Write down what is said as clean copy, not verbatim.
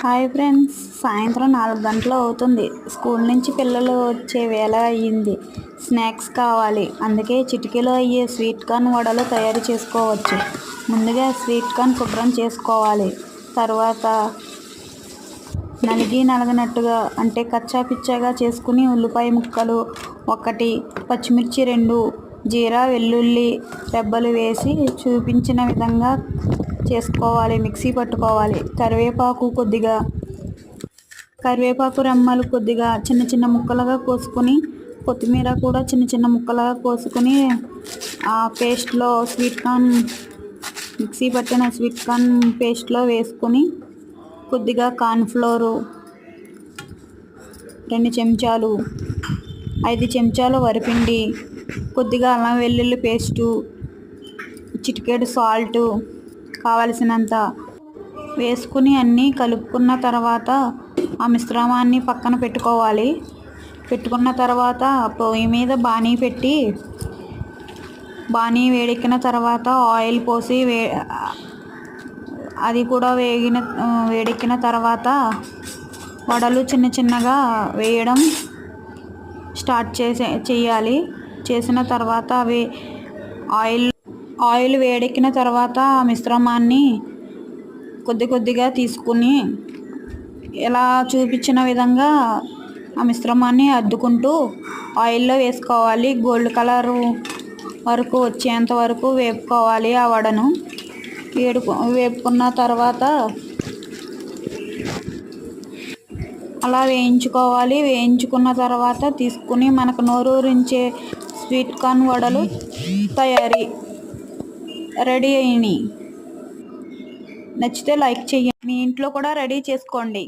Hi friends, సాయంత్రం 4 గంటలు అవుతుంది. స్కూల్ నుంచి పిల్లలు వచ్చే వేళ అయ్యింది. స్నాక్స్ కావాలి. అందుకే చిటికెలో అయ్యే స్వీట్ కార్న్ వడలు తయారు చేసుకోవచ్చు. ముందుగా స్వీట్ కార్న్ శుభ్రం చేసుకోవాలి. తర్వాత నలిగినట్టుగా అంటే కచ్చా పిచ్చాగా చేసుకుని ఉల్లిపాయ ముక్కలు 1, పచ్చిమిర్చి 2, జీరా వెల్లుల్లి రెబ్బలు వేసి చూపించిన విధంగా చేసుకోవాలి. మిక్సీ పట్టుకోవాలి. కరివేపాకు రెమ్మలు కొద్దిగా చిన్న చిన్న ముక్కలుగా కోసుకొని, కొత్తిమీర కూడా చిన్న చిన్న ముక్కలుగా కోసుకొని ఆ పేస్ట్లో మిక్సీ పట్టిన స్వీట్ కార్న్ పేస్ట్లో వేసుకొని, కొద్దిగా కార్న్ఫ్లోరు 2 చెంచాలు, 5 చెంచాలు వరిపిండి, కొద్దిగా అల్లం వెల్లుల్లి పేస్టు, చిటికెడు సాల్టు కావలసినంత వేసుకుని అన్నీ కలుపుకున్న తర్వాత ఆ మిశ్రమాన్ని పక్కన పెట్టుకోవాలి. పెట్టుకున్న తర్వాత పొయ్యి మీద బాణీ వేడెక్కిన తర్వాత ఆయిల్ పోసి అది కూడా వేడెక్కిన తర్వాత వడలు చిన్న చిన్నగా వేయడం స్టార్ట్ చేయాలి. చేసిన తర్వాత అవి ఆయిల్ వేడెక్కిన తర్వాత ఆ మిశ్రమాన్ని కొద్దిగా తీసుకుని ఇలా చూపించిన విధంగా ఆ మిశ్రమాన్ని అద్దుకుంటూ ఆయిల్లో వేసుకోవాలి. గోల్డ్ కలర్ వరకు వచ్చేంత వరకు వేపుకోవాలి. ఆ వడను వేపుకున్న తర్వాత అలా వేయించుకోవాలి. వేయించుకున్న తర్వాత తీసుకుని మనకు నోరూరించే స్వీట్ కార్న్ వడలు రెడీ అయినాయి. నచ్చితే లైక్ చేయండి. మీ ఇంట్లో కూడా రెడీ చేసుకోండి.